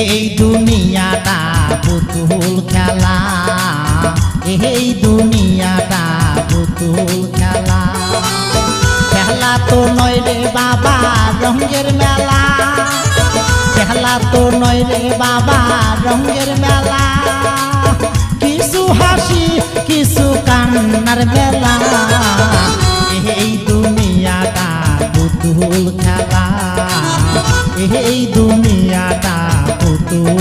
এই দুনিয়াটা পুতুল খেলা, এই দুনিয়াটা পুতুল খেলা। খেলা তো নয় রে বাবা রঙের মেলা, খেলা তো নয় রে বাবা রঙের মেলা। কিছু হাসি কিছু কান্নার বেলা, এই দুনিয়াটা পুতুল খেলা, এই দুনিয়াটা পুতুল